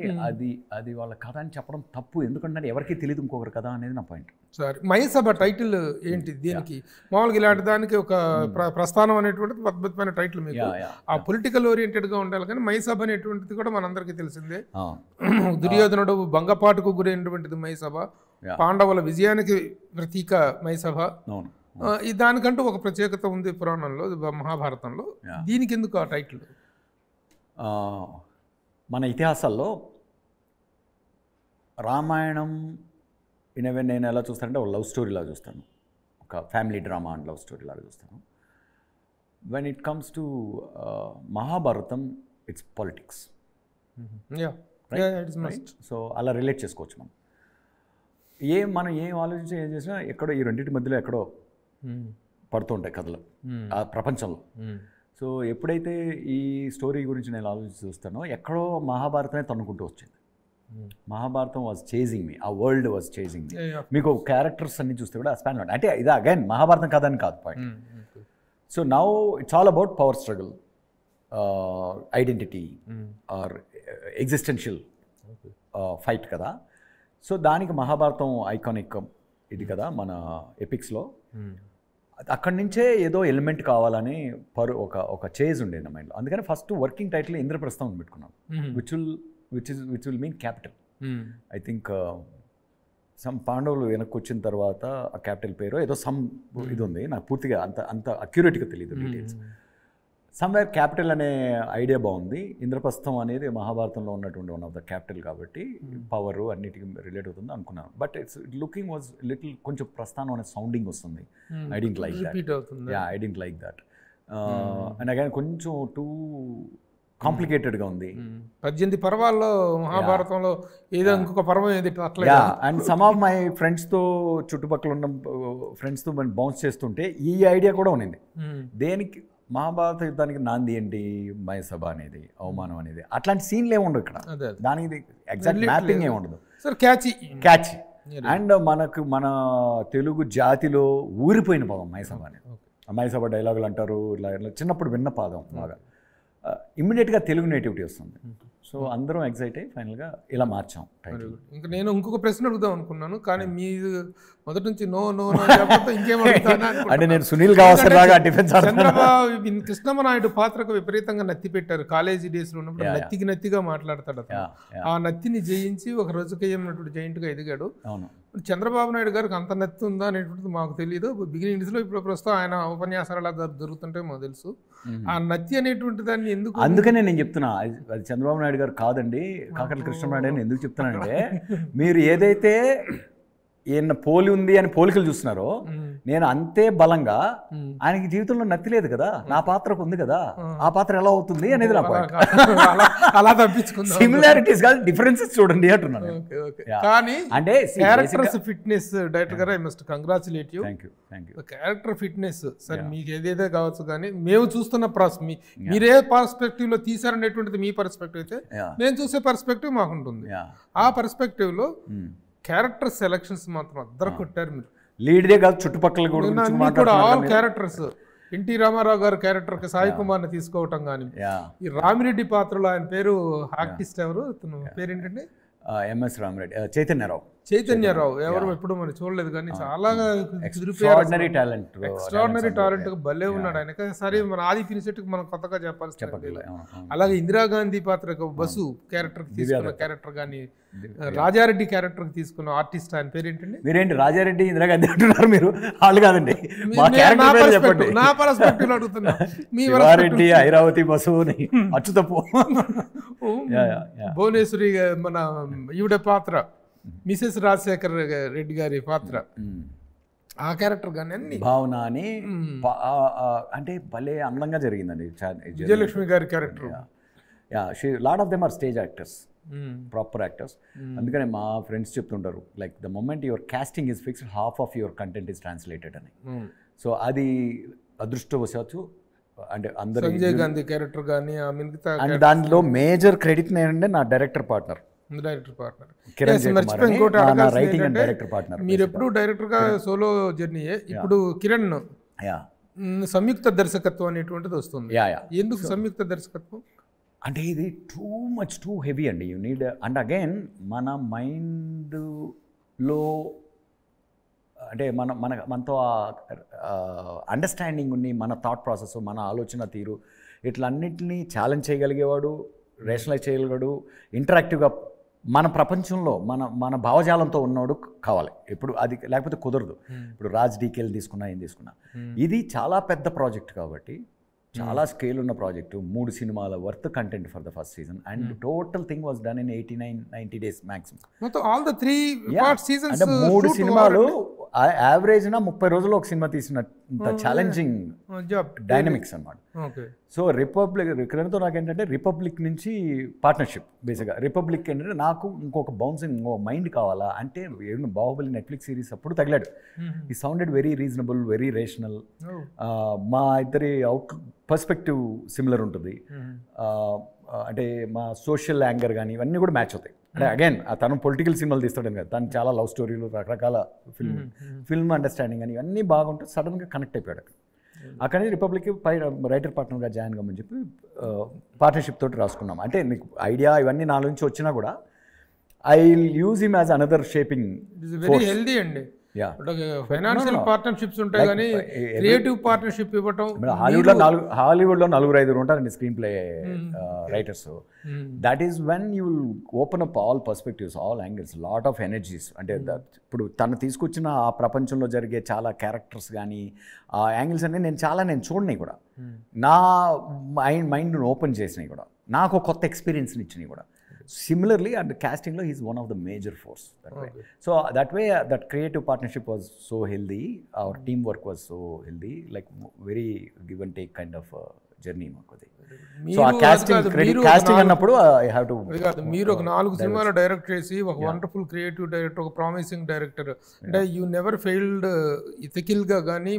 అది వాళ్ళ కథ అని చెప్పడం తప్పు. ఎందుకంటే ఎవరికి తెలియదు ఇంకొకరు కదా అనేది నా పాయింట్. సరే, మహేష్ సభ టైటిల్ ఏంటి దీనికి? మామూలుగా ఇలాంటి దానికి ఒక ప్రస్థానం అనేటువంటిది అద్భుతమైన టైటిల్. మీకు ఆ పొలిటికల్ ఓరియంటెడ్ గా ఉండాలి, కానీ మహేష్ సభ అనేటువంటిది కూడా మనందరికీ తెలిసిందే. దుర్యోధనుడు భంగపాటుకు గురైనటువంటిది మహేష్ సభ, పాండవుల విజయానికి ప్రతీక మహేష్ సభ. దానికంటూ ఒక ప్రత్యేకత ఉంది పురాణంలో, మహాభారతంలో. దీనికి ఎందుకు ఆ టైటిల్? మన ఇతిహాసాల్లో రామాయణం ఇనవే నేను ఎలా చూస్తానంటే ఒక లవ్ స్టోరీ లాగా చూస్తాను, ఒక family drama and love story లాగా చూస్తాను. When it comes to Mahabharatam, it's politics. So అలా రిలేట్ చేసుకోవచ్చు మనం. మనం ఏం ఆలోచించి ఏం చేసినా ఎక్కడో ఈ రెండింటి మధ్యలో ఎక్కడో పడుతూ ఉంటాయి కథలు ఆ ప్రపంచంలో. సో ఎప్పుడైతే ఈ స్టోరీ గురించి నేను ఆలోచించి చూస్తానో ఎక్కడో మహాభారతమే తన్నుకుంటూ వచ్చింది. మహాభారతం వాజ్ చేజింగ్ మీ, ఆ వరల్డ్ వాజ్ చేజింగ్ మీ. మీకు క్యారెక్టర్స్ అన్ని చూస్తే కూడా స్పాన్ అంటే ఇది అగైన్ మహాభారతం కథ అని కాదు point. So now it's all about power struggle, identity or existential fight కదా. సో దానికి మహాభారతం ఐకానిక్ ఇది కదా మన ఎపిక్స్లో. అక్కడి నుంచే ఏదో ఎలిమెంట్ కావాలని ఒక చేజ్ ఉండేది నా మైండ్లో. అందుకని ఫస్ట్ వర్కింగ్ టైటిల్ ఇంద్రప్రస్థం పెట్టుకున్నాం, which will mean capital. I think some పాండవులు వెనక్కి వచ్చిన తర్వాత ఆ క్యాపిటల్ పేరు ఏదో సమ్ ఇది ఉంది, నాకు పూర్తిగా అంత అక్యురేట్గా తెలియదు డీటెయిల్స్. సమ్వేర్ క్యాపిటల్ అనే ఐడియా బాగుంది. ఇంద్రప్రస్థం అనేది మహాభారతంలో ఉన్నటువంటి వన్ ఆఫ్ ద క్యాపిటల్ కాబట్టి పవర్ అన్నిటికీ రిలేట్ అవుతుంది అనుకున్నాను. But it's looking was little కొంచెం ప్రస్థానం అనే సౌండింగ్ వస్తుంది. I don't like that. And again కొంచెం టూ కాంప్లికేటెడ్గా ఉంది. 18 పర్వాల్లో మహాభారతంలో ఏదో ఇంకొక పర్వం ఏది అట్లా. అండ్ సమ్ ఆఫ్ మై ఫ్రెండ్స్తో చుట్టుపక్కల ఉన్న ఫ్రెండ్స్తో మనం బౌన్స్ చేస్తుంటే ఈ ఐడియా కూడా ఉన్నింది. దేనికి మహాభారత యుద్ధానికి నాంది ఏంటి, మహేష్ సభ అనేది, అవమానం అనేది, అట్లాంటి సీన్లు ఏమి ఉండవు ఇక్కడ. దానికి ఎగ్జాక్ట్ మ్యాపింగ్ ఏమి ఉండదు. క్యాచ్. అండ్ మన తెలుగు జాతిలో ఊరిపోయిన పదం మహేష్ సభ అనేది. మహేష్ సభ డైలాగులు అంటారు, ఇలా చిన్నప్పుడు విన్న పదం బాగా. ఇమ్మీడియట్గా తెలుగు నేటివిటీ వస్తుంది. సో అందరం ఎగ్జైట్ అయ్యి ఫైనల్గా ఇలా మార్చాం టైటిల్. ఇంకా నేను ఇంకొక ప్రశ్న అడుగుదాం అనుకున్నాను, కానీ మీరు మొదటి నుంచి నో నో నో చెప్పడంతో ఇంకేం అడుగుతానా అంటే నేను సునీల్ గవాస్కర్ లాగా డిఫెన్స్ చంద్రబాబు కృష్ణమనాయుడు పాత్రకు విపరీతంగా నత్తి పెట్టారు. కాలేజీ డేస్లో ఉన్నప్పుడు నత్తిగా మాట్లాడతాడు అతను. ఆ నత్తిని జయించి ఒక రోజుకేయమైనటువంటి జైంట్గా ఎదిగాడు. అవును. చంద్రబాబు నాయుడు గారికి అంత నత్తి ఉందా అనేటువంటిది మాకు తెలియదు. బిగినింగ్స్లో ఇప్పుడు ప్రస్తుతం ఆయన ఉపన్యాసాలు అలా జరుగుతుంటే మాకు తెలుసు. ఆ నత్తి అనేటువంటి దాన్ని ఎందుకు, అందుకనే నేను చెప్తున్నా అది చంద్రబాబు నాయుడు గారు కాదండి, కాకర్ల కృష్ణమనాయుడు అని ఎందుకు చెప్తున్నానంటే మీరు ఏదైతే ఈయన పోలి ఉంది అని పోలికలు చూస్తున్నారో నేను అంతే బలంగా ఆయనకి జీవితంలో నత్తి లేదు కదా, నా పాత్రకు ఉంది కదా, ఆ పాత్ర ఎలా అవుతుంది అనేది నా పాయింట్. అలా తప్పించుకుందాం. సిమిలారిటీస్ కాదు డిఫరెన్సెస్ చూడండి అంటున్నాను. కానీ అంటే క్యారెక్టర్స్ ఫిట్నెస్ డైరెక్టర్ గారు I must congratulate you. Thank you. Character fitness సరే మీకు ఏదైతే కావచ్చు, కానీ మేము చూస్తున్న మీరే పర్స్పెక్టివ్ లో తీసారనేటువంటిది మీ పర్స్పెక్టివ్ అయితే, నేను చూసే పర్స్పెక్టివ్ మాకుంటుంది. ఆ పర్స్పెక్టివ్ లో క్యారెక్టర్ సెలక్షన్స్ మాత్రం అద్దరు కొట్టారు మీరు. లీడ్దే కాదు చుట్టుపక్కల కూడా ఆల్ క్యారెక్టర్స్. ఎన్టీ రామారావు గారు క్యారెక్టర్ కి సాయి కుమార్ ని తీసుకోవటం కానీ, ఈ రామిరెడ్డి పాత్రలో ఆయన పేరు ఆర్టిస్ట్ ఎవరు, పేరేంటంటే ఎంఎస్ రామిరెడ్డి, చైతన్యరావు ఎవరు ఎప్పుడు మనం చూడలేదు, కానీ చాలా ఎక్స్ట్రాడినరీ టాలెంట్ భలే ఉన్నాడు ఆయన. సరే మన ఆది ఫినిషెట్ మనం కొత్తగా చెప్పాల్సి. అలాగే ఇందిరాగాంధీ పాత్ర బస్సు క్యారెక్టర్ తీసుకున్న క్యారెక్టర్ కానీ, రాజారెడ్డి క్యారెక్టర్ తీసుకున్న ఆర్టిస్ట్ ఆయన పేరు ఏంటండి? మీరేంటి రాజారెడ్డి ఇందిరాగాంధీ అంటున్నారు? మీరు వాళ్ళు కాదండి, నా పర్స్పెక్టివ్ అడుగుతున్నా. శివారెడ్డి, ఐరావతి బస్సు అచ్చు తప్పు. భువనేశ్వరి మన ఈవిడ పాత్ర మిసెస్ రాజశేఖర్ రెడ్డి గారి పాత్ర, ఆ క్యారెక్టర్ కానీ అన్ని భావన అని అంటే భలే అందంగా జరిగిందండి. విజయలక్ష్మి గారి character, lot of them are stage actors, proper actors. అందుకనే మా ఫ్రెండ్స్ చెప్తుంటారు like the moment your casting is fixed, half of your content is translated అని. సో అది అదృష్టవశాత్తు అంటే అందరూ సంజయ్ గాంధీ క్యారెక్టర్ కానీ దానిలో మేజర్ క్రెడిట్ నేనంటే నా డైరెక్టర్ పార్ట్నర్ మీరు ఎప్పుడు డైరెక్టర్ గా సోలో జర్నీయే. ఇప్పుడు కిరణ్ సంయుక్త దర్శకత్వం అనేటువంటిది వస్తుంది. ఎందుకు సంయుక్త దర్శకత్వం అంటే ఇది టూ హెవీ అండి. యూ నీడ్ అండ్ అగైన్ మన మైండ్లో అంటే మనతో అండర్స్టాండింగ్ ఉంది, మన థాట్ ప్రాసెస్, మన ఆలోచన తీరు ఇట్లన్నింటినీ ఛాలెంజ్ చేయగలిగేవాడు, రేషనలైజ్ చేయగలిగాడు, ఇంటరాక్టివ్గా మన ప్రపంచంలో మన భావజాలంతో ఉన్నవాడు కావాలి. ఇప్పుడు అది లేకపోతే కుదరదు. ఇప్పుడు రాజ్ డీకేల్ తీసుకున్నా, ఏం తీసుకున్నా, ఇది చాలా పెద్ద ప్రాజెక్ట్ కాబట్టి, చాలా స్కేల్ ఉన్న ప్రాజెక్టు, 3 సినిమాల worth content for the first season and total thing was done in 89-90 days maximum. అంటే 3 సినిమాలు యావరేజ్న 30 రోజుల్లో ఒక సినిమా తీసినంత ఛాలెంజింగ్ డైనమిక్స్ అన్నమాట. సో రిపబ్లిక్తో నాకేంటంటే రిపబ్లిక్ నుంచి పార్ట్నర్షిప్ బేసిక్గా. రిపబ్లిక్ ఏంటంటే నాకు ఇంకొక బౌన్సింగ్ మైండ్ కావాలా అంటే బాహుబలి నెట్ఫ్లిక్స్ సిరీస్ అప్పుడు తగిలాడు. ఈ sounded very reasonable, very rational. మా ఇద్దరి పర్స్పెక్టివ్ సిమిలర్ ఉంటుంది. అంటే మా సోషల్ యాంగర్ కానీ ఇవన్నీ కూడా మ్యాచ్ అవుతాయి. అంటే అగైన్ తను పొలిటికల్ సినిమాలు తీస్తాడని కదా, తను చాలా లవ్ స్టోరీలు, రకరకాల ఫిల్మ్ అండర్స్టాండింగ్ అని ఇవన్నీ బాగుంటాయి. సడన్గా కనెక్ట్ అయిపోయాడు. అక్కడ నుంచి రిపబ్లిక్ రైటర్ పార్ట్నర్గా జాయిన్ కమ్మని చెప్పి పార్ట్నర్షిప్ తోటి రాసుకున్నాం. అంటే నీకు ఐడియా ఇవన్నీ నా నుంచి వచ్చినా కూడా I use him as another shaping. Healthy అండి. ఫైనాన్షియల్ పార్ట్నర్షిప్స్ ఉంటాయి కానీ క్రియేటివ్ పార్ట్నర్షిప్ ఇవ్వటం. హాలీవుడ్లో 4-5 ఉంటారండి screen play writers. That is when you will open up all perspectives, all angles, lot of energies. అంటే ఇప్పుడు తను తీసుకొచ్చిన ఆ ప్రపంచంలో జరిగే చాలా క్యారెక్టర్స్ కానీ ఆ యాంగిల్స్ అన్నీ నేను చూడని కూడా, నా మైండ్ను ఓపెన్ చేసినవి కూడా, నాకు ఒక కొత్త ఎక్స్పీరియన్స్ని ఇచ్చినవి కూడా. Similarly, and casting lo, he's one of the major force that way. So that way, that creative partnership was so healthy. Our teamwork was so healthy, like very give and take kind of journey. So ఆ casting అన్నప్పుడు I have to. మీరు ఒక 4 సినిమాలు direct చేసి ఒక wonderful creative director, ఒక promising director. అంటే you never failed ఇథికల్గా కానీ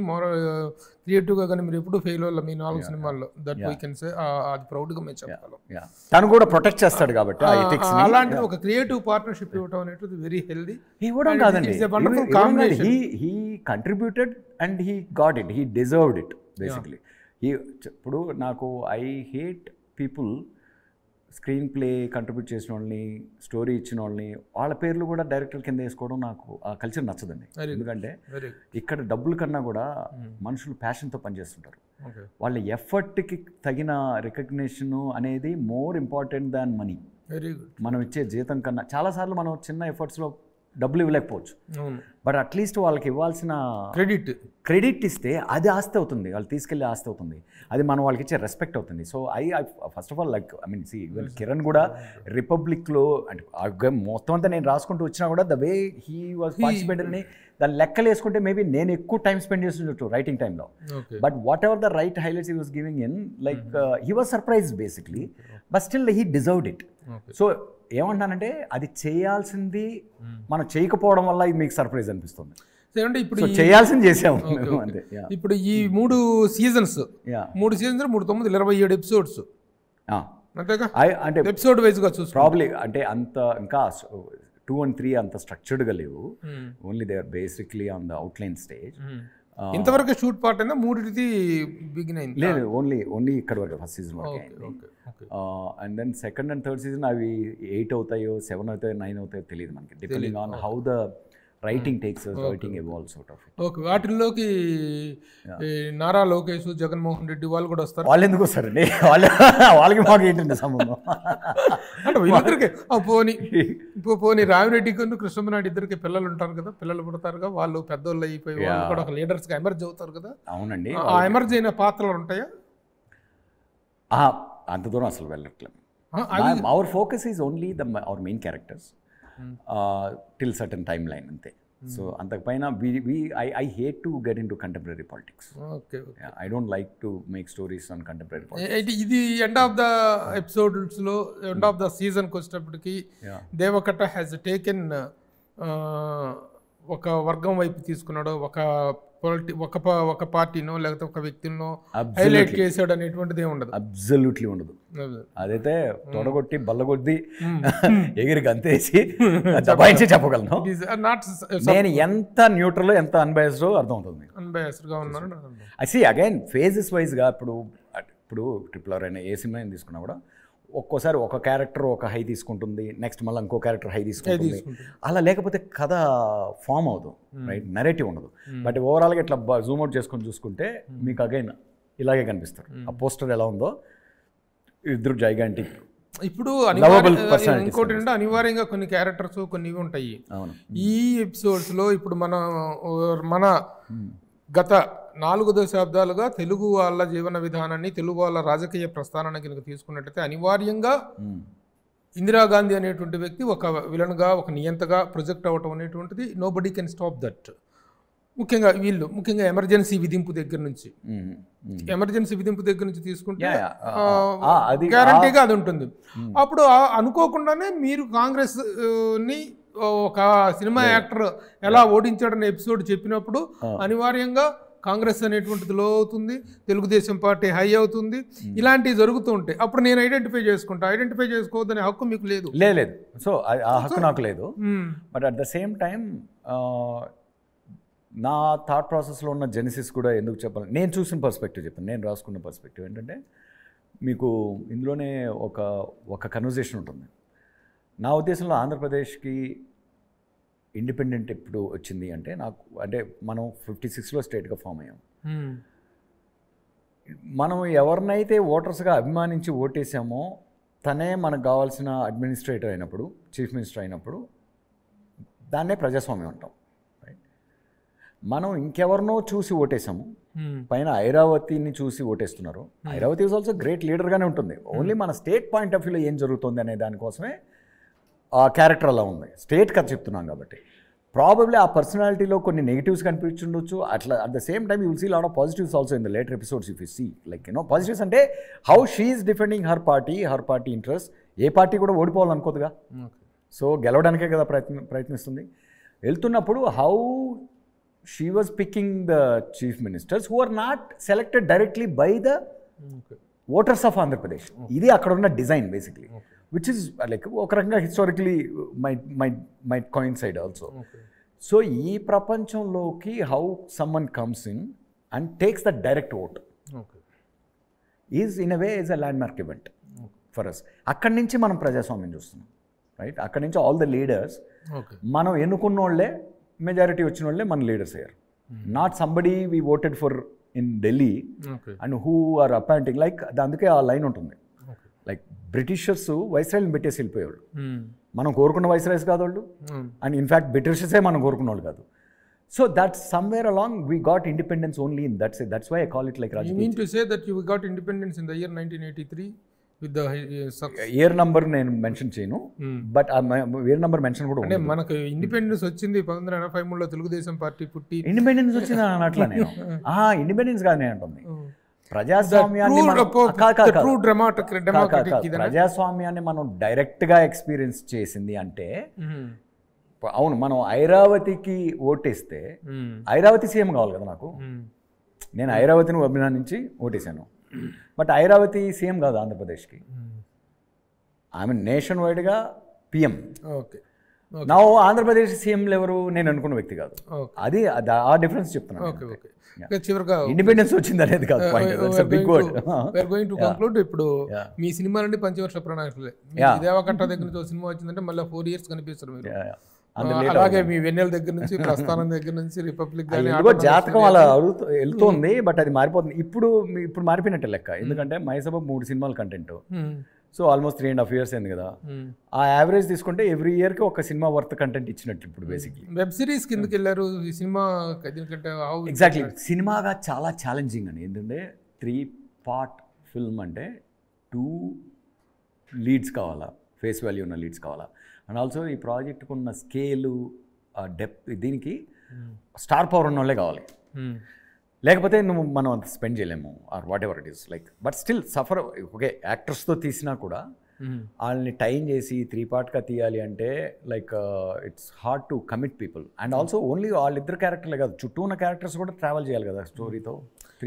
క్రియేటివ్గా కానీ మీరు ఎప్పుడు ఫెయిల్ అవ్వాలి మీ 4 సినిమాల్లో. దట్ వీ కెన్ సే అది ప్రౌడ్గా మేము చెప్పగలం. తను కూడా ప్రొటెక్ట్ చేస్తాడు కాబట్టి అలాంటి ఒక క్రియేటివ్ పార్ట్నర్షిప్ ఇవ్వడం అనేది వెరీ హెల్దీ. ఇవ్వడం కాదండి, he contributed and he got it, he deserved it basically. ఇప్పుడు నాకు I hate people screen play contribute చేసిన వాళ్ళని, స్టోరీ ఇచ్చిన వాళ్ళని, వాళ్ళ పేర్లు కూడా డైరెక్టర్ కింద వేసుకోవడం నాకు ఆ కల్చర్ నచ్చదండి. ఎందుకంటే ఇక్కడ డబ్బుల కన్నా కూడా మనుషులు ప్యాషన్తో పనిచేస్తుంటారు. వాళ్ళ ఎఫర్ట్కి తగిన రికగ్నిషను అనేది మోర్ ఇంపార్టెంట్ దాన్ మనీ. మనం ఇచ్చే జీతం కన్నా చాలాసార్లు మనం చిన్న ఎఫర్ట్స్లో డబ్బులు ఇవ్వలేకపోవచ్చు, బట్ అట్లీస్ట్ వాళ్ళకి ఇవ్వాల్సిన క్రెడిట్ ఇస్తే అది ఆస్తి అవుతుంది, వాళ్ళు తీసుకెళ్ళే ఆస్తి అవుతుంది, అది మనం వాళ్ళకి ఇచ్చే రెస్పెక్ట్ అవుతుంది. So I first of all like I mean even Kiran కూడా రిపబ్లిక్లో అంటే మొత్తం అంతా నేను రాసుకుంటూ వచ్చినా కూడా the way he was participated అని దాని లెక్కలు వేసుకుంటే మేబీ నేను ఎక్కువ టైం స్పెండ్ చేస్తుండొచ్చు రైటింగ్ టైంలో. But whatever the right highlights he was giving in like he was surprised basically, but still he deserved it. So ఏమంటానంటే అది చేయాల్సింది మనం చేయకపోవడం వల్ల ఇది మీకు సర్ప్రైజ్ అనిపిస్తుంది. ఇప్పుడు చేయాల్సింది చేసాము. ఇప్పుడు ఈ 3 సీజన్స్ 3 ఎపిసోడ్స్ అంటే ఎపిసోడ్ వైజ్ గా చూసి ప్రాబ్లీ అంటే అంత ఇంకా 2 and 3 అంత స్ట్రక్చర్డ్గా లేవు. Only they are basically on the outline stage. ఇంతవరకు షూట్ పార్ట్ అయినా 3ది బిగిన్ అయింది? లేదు, ఓన్లీ ఇక్కడ వరకు ఫస్ట్ సీజన్ వరకు. And then second and third season అవి 8 అవుతాయో 7 అవుతాయో 9 అవుతాయో తెలియదు మనకి, depending on how the writing takes writing evolves out of it. Okay, వాటిల్లోకి నారా లోకేష్, జగన్మోహన్ రెడ్డి వాళ్ళు కూడా వస్తారు. వాళ్ళు ఎందుకు వస్తారండి? వాళ్ళకి మాకు ఏంటండి సంబంధం? అంటే వీళ్ళిద్దరికి పోనీ రామిరెడ్డికి కృష్ణమనాయుడు ఇద్దరికి పిల్లలు ఉంటారు కదా, పిల్లలు పుడతారుగా, వాళ్ళు పెద్దోళ్ళు అయిపోయి వాళ్ళు కూడా ఒక లీడర్స్గా ఎమర్జ్ అవుతారు కదా. అవునండి, ఆ ఎమర్జ్ అయిన పాత్రలు ఉంటాయా? అంత దూరం అసలు వెళ్ళట్లేదు. Our focus is only our main characters till certain timeline అంతే. సో అంతకుపైన I hate to get into contemporary politics. I don't like to make stories on contemporary politics. ఇది ఎండ్ ఆఫ్ ద ఎపిసోడ్స్లో ఎండ్ ఆఫ్ ద సీజన్కి వచ్చేటప్పటికి Deva Katta has taken ఒక వర్గం వైపు తీసుకున్నాడు, ఒక పార్టీనో లేకపోతే ఒక వ్యక్తినో హైలైట్ చేసాడు అనేటువంటిది ఏమి ఉండదు. అబ్సల్యూట్లీ ఉండదు. అదైతే తొడగొట్టి బల్లగొద్ది ఎగిరి గంతేసి దబాయించి చెప్పగలను. నేను ఎంత న్యూట్రల్ ఎంత అన్బయాస్డో అర్థమవుతుంది. అన్బయాస్డ్గా ఉన్నాను. ఐ సీ అగైన్ ఫేజెస్ వైజ్గా ఇప్పుడు ట్రిపుల్ ఆర్ అయినా ఏ సినిమా తీసుకున్నా కూడా ఒక్కోసారి ఒక క్యారెక్టర్ ఒక హై తీసుకుంటుంది, నెక్స్ట్ మళ్ళీ ఇంకో క్యారెక్టర్ హై తీసుకుంటుంది. అలా లేకపోతే కథ ఫామ్ అవుతుంది, రైట్, నెరేటివ్ ఉండదు. బట్ ఓవరాల్గా ఇట్లా జూమ్ అవుట్ చేసుకొని చూసుకుంటే మీకు అగైన్ ఇలాగే కనిపిస్తారు. ఆ పోస్టర్ ఎలా ఉందో ఇద్దరు జైగాంటిక్. ఇప్పుడు ఇంకోటి అంటే అనివార్యంగా కొన్ని క్యారెక్టర్స్ కొన్ని ఇవి ఉంటాయి ఈ ఎపిసోడ్స్లో. ఇప్పుడు మన గత 4 దశాబ్దాలుగా తెలుగు వాళ్ళ జీవన విధానాన్ని, తెలుగు వాళ్ళ రాజకీయ ప్రస్థానాన్ని కనుక తీసుకున్నట్టయితే అనివార్యంగా ఇందిరాగాంధీ అనేటువంటి వ్యక్తి ఒక విలన్గా, ఒక నియంతగా ప్రొజెక్ట్ అవ్వటం అనేటువంటిది నోబడీ కెన్ స్టాప్ దట్. ముఖ్యంగా ఎమర్జెన్సీ విధింపు దగ్గర నుంచి తీసుకుంటే గ్యారంటీగా అది ఉంటుంది. అప్పుడు అనుకోకుండానే మీరు కాంగ్రెస్ ని ఒక సినిమా యాక్టర్ ఎలా ఓడించాడనే ఎపిసోడ్ చెప్పినప్పుడు అనివార్యంగా కాంగ్రెస్ అనేటువంటిది లో అవుతుంది, తెలుగుదేశం పార్టీ హై అవుతుంది, ఇలాంటివి జరుగుతూ ఉంటాయి. అప్పుడు నేను ఐడెంటిఫై చేసుకోవద్దనే హక్కు మీకు లేదు. లేదు, సో ఆ హక్కు నాకు లేదు. But at the same time నా థాట్ ప్రాసెస్లో ఉన్న జెనిసిస్ కూడా ఎందుకు చెప్పాలి, నేను చూసిన పర్స్పెక్టివ్ చెప్పాను. నేను రాసుకున్న పర్స్పెక్టివ్ ఏంటంటే, మీకు ఇందులోనే ఒక కన్వర్జేషన్ ఉంటుంది. నా ఉద్దేశంలో ఆంధ్రప్రదేశ్కి ఇండిపెండెంట్ ఎప్పుడు వచ్చింది అంటే, మనం 56లో స్టేట్గా ఫామ్ అయ్యాం. మనం ఎవరినైతే ఓటర్స్గా అభిమానించి ఓటేసామో తనే మనకు కావాల్సిన అడ్మినిస్ట్రేటర్ అయినప్పుడు, చీఫ్ మినిస్టర్ అయినప్పుడు దాన్నే ప్రజాస్వామ్యం అంటాం. మనం ఇంకెవరినో చూసి ఓటేసాము, పైన ఐరావతిని చూసి ఓటేస్తున్నారు. ఐరావతి ఈజ్ ఆల్సో గ్రేట్ లీడర్గానే ఉంటుంది. ఓన్లీ మన స్టేట్ పాయింట్ ఆఫ్ వ్యూలో ఏం జరుగుతుంది అనే దానికోసమే ఆ క్యారెక్టర్ అలా ఉంది. స్టేట్ కథ చెప్తున్నాం కాబట్టి ప్రాబబ్లీ ఆ పర్సనాలిటీలో కొన్ని నెగిటివ్స్ కనిపించుండొచ్చు. అట్లా at the same time you will see lot of positives also in the later episodes if you see. Like positives అంటే how she is defending her party interest. ఏ పార్టీ కూడా ఓడిపోవాలనుకోదుగా, సో గెలవడానికే కదా ప్రయత్నిస్తుంది. వెళ్తున్నప్పుడు how she was picking the chief ministers who are not selected directly by the voters of Andhra Pradesh. Idi akkada unna design basically, which is like oka rakanga historically might coincide also. So ee prapanchamloki how someone comes in and takes the direct vote is in a way is a landmark event. For us. అక్కడి నుంచి మనం ప్రజాస్వామ్యం చూస్తున్నాం, right? అక్కడి నుంచి all the leaders మనం ఎన్నుకున్న వాళ్ళే, మెజారిటీ వచ్చిన వాళ్ళే మన లీడర్స్ అయ్యారు. Not somebody we voted for in Delhi and who are appointing, like అందుకే ఆ లైన్ ఉంటుంది. లైక్ బ్రిటిషర్స్ వైస్రాయ్ని పెట్టేసి వెళ్ళిపోయేవాళ్ళు, మనం కోరుకున్న వైస్రాయ్స్ కాదు వాళ్ళు, అండ్ ఇన్ఫ్యాక్ట్ బ్రిటిషర్సే మనం కోరుకున్న వాళ్ళు కాదు. So that's somewhere along we got independence only in that's why I call it like Rajkeet. You mean to say that you got independence in the year 1983 with the year number నేను mention చేయను, but year number mention కూడా అంటే మనకు independence వచ్చింది 1983లో Telugu Desam party పుట్టి. Independence వచ్చింది అట్లా నేను ఇండిపెండెన్స్ కాదు నేను అంటుంది, ప్రజాస్వామ్యాన్ని ప్రజాస్వామ్యాన్ని మనం డైరెక్ట్గా ఎక్స్పీరియన్స్ చేసింది అంటే, అవును మనం ఐరావతికి ఓటేస్తే ఐరావతి సీఎం కావాలి కదా నాకు, నేను ఐరావతిని అభినందించి ఓటేశాను, బట్ ఐరావతి సీఎం కాదు ఆంధ్రప్రదేశ్కి, ఆమె నేషన్ వైడ్గా పిఎం. నా ఆంధ్రప్రదేశ్ సీఎంలు ఎవరు నేను అనుకున్న వ్యక్తి కాదు, అది ఆ డిఫరెన్స్ చెప్తున్నాను. చివరిగా ఇండిపెండెన్స్ వచ్చింది అనేది కాదు పాయింట్. ఇప్పుడు మీ సినిమాలండి పంచవర్ష ప్రణాళికలే, దేవకట్ట దగ్గర నుంచి సినిమా వచ్చిందంటే మళ్ళీ 4 years కనిపిస్తారు మీరు. అలాగే మీ వెన్నెల దగ్గర నుంచి, ప్రస్థానం దగ్గర నుంచి, రిపబ్లిక్ జాతకం అలా వెళ్తుంది, బట్ అది మారిపోతుంది. ఇప్పుడు మారిపోయినట్టే లెక్క, ఎందుకంటే మహేసభ 3 సినిమాల కంటెంట్, సో ఆల్మోస్ట్ 3.5 years అయింది కదా. ఆ యావరేజ్ తీసుకుంటే ఎవ్రీ ఇయర్కి ఒక సినిమా వర్త్ కంటెంట్ ఇచ్చినట్టు ఇప్పుడు బేసిక్లీ. వెబ్ సిరీస్ కిందకి వెళ్ళారు ఈ సినిమా. ఎగ్జాక్ట్లీ, సినిమాగా చాలా ఛాలెంజింగ్ అని, ఎందుకంటే 3-part ఫిల్మ్ అంటే 2 leads కావాలా, ఫేస్ వాల్యూ ఉన్న లీడ్స్ కావాలా, అండ్ ఆల్సో ఈ ప్రాజెక్ట్కి ఉన్న స్కేలు, డెప్త్, దీనికి స్టార్ పవర్ ఉన్న వాళ్ళే కావాలి, లేకపోతే మనం అంత స్పెండ్ చేయలేము or whatever it is like. But still suffer. Okay, యాక్టర్స్తో తీసినా కూడా వాళ్ళని టైం చేసి 3-partగా తీయాలి అంటే like it's hard to commit people. And also only వాళ్ళిద్దరు క్యారెక్టర్లే కాదు, చుట్టూ ఉన్న క్యారెక్టర్స్ కూడా ట్రావెల్ చేయాలి కదా స్టోరీతో.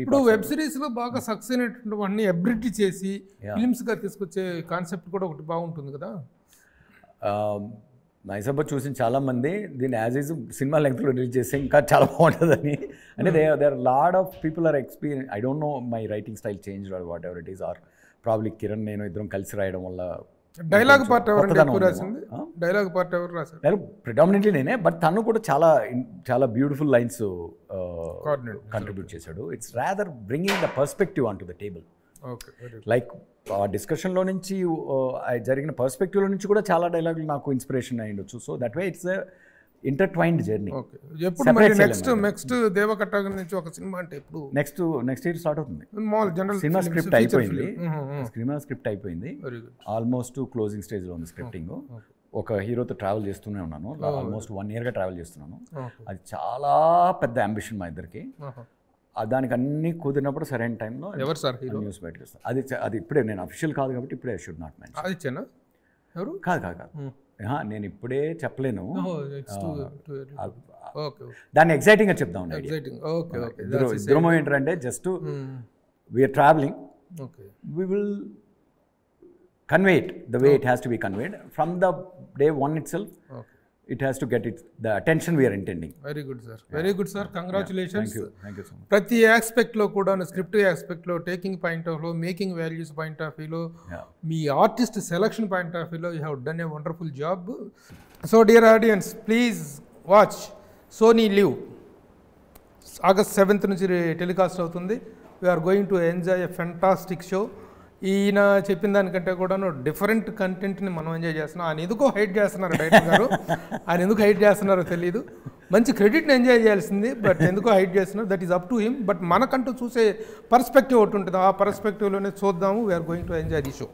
ఇప్పుడు వెబ్ సిరీస్లో బాగా సక్సెస్ అయినటువంటి అబిలిటీ చేసి ఫిల్మ్స్గా తీసుకొచ్చే కాన్సెప్ట్ కూడా ఒకటి బాగుంటుంది కదా. మైసభ చూసిన చాలామంది దీన్ని యాజ్ ఈజ్ సినిమా లెంగ్త్లో రిలీజ్ చేస్తే ఇంకా చాలా బాగుంటుందని. అంటే there lot of people are experience. I don't know my writing style change or whatever it is, or probably Kiran నేను ఇద్దరం కలిసి రాయడం వల్ల. డైలాగ్ పార్ట్ ఎవరు రాశారు? ప్రిడామినెంట్లీ నేనే, బట్ తను కూడా చాలా బ్యూటిఫుల్ లైన్స్ కంట్రిబ్యూట్ చేశాడు. It's rather bringing the perspective on to the table. Like ఆ డిస్కషన్లో నుంచి జరిగిన పర్స్పెక్టివ్లో నుంచి కూడా చాలా డైలాగులు నాకు ఇన్స్పిరేషన్ అయ్యిండొచ్చు. So that way it's intertwined journey. Next Devakatta నుంచి ఒక సినిమా అంటే ఇప్పుడు నెక్స్ట్ ఇయర్ స్టార్ట్ అవుతుంది. సినిమా స్క్రిప్ట్ అయిపోయింది, ఆల్మోస్ట్ క్లోజింగ్ స్టేజ్లో ఉంది స్క్రిప్టింగ్. ఒక హీరోతో ట్రావెల్ చేస్తూనే ఉన్నాను, ఆల్మోస్ట్ 1 yearగా ట్రావెల్ చేస్తున్నాను. అది చాలా పెద్ద అంబిషన్ మా ఇద్దరికి. దానికి అన్ని కుదిరినప్పుడు సరైన టైంలో ఎవరు సార్ న్యూస్ బయటకు వస్తాను. అది ఇప్పుడే నేను అఫీషియల్ కాదు కాబట్టి ఇప్పుడే షుడ్ నాట్ మెన్షన్. ఎవరు కాదు నేను ఇప్పుడే చెప్పలేను, దాన్ని ఎగ్జైటింగ్గా చెప్దాం. ఇద్దరం ఏంటంటే just we are travelling, we will convey it the way it has to be conveyed from the day one itself. It has to get the attention we are intending. Very good sir, congratulations. Thank you so much. ప్రతి aspect లో కూడా scriptive aspect లో, taking point of లో, making values point of వ్యూలో, మీ artist selection point of వ్యూలో you have done a wonderful job. So dear audience, please watch Sony LIV. August 7th నుంచి telecast అవుతుంది. We are going to enjoy a fantastic show. ఈయన చెప్పిన దానికంటే కూడా different కంటెంట్ని మనం ఎంజాయ్ చేస్తున్నాం. ఆయన ఎందుకో హైట్ చేస్తున్నారు డైరెక్టర్ గారు, ఆయన ఎందుకు హైట్ చేస్తున్నారో తెలియదు. మంచి క్రెడిట్ని ఎంజాయ్ చేయాల్సింది, బట్ ఎందుకో హైట్ చేస్తున్నారు, that is up to him. But మనకంటూ చూసే పర్స్పెక్టివ్ ఒకటి ఉంటుంది, ఆ పర్స్పెక్టివ్లోనే చూద్దాము. We are going to enjoy the show.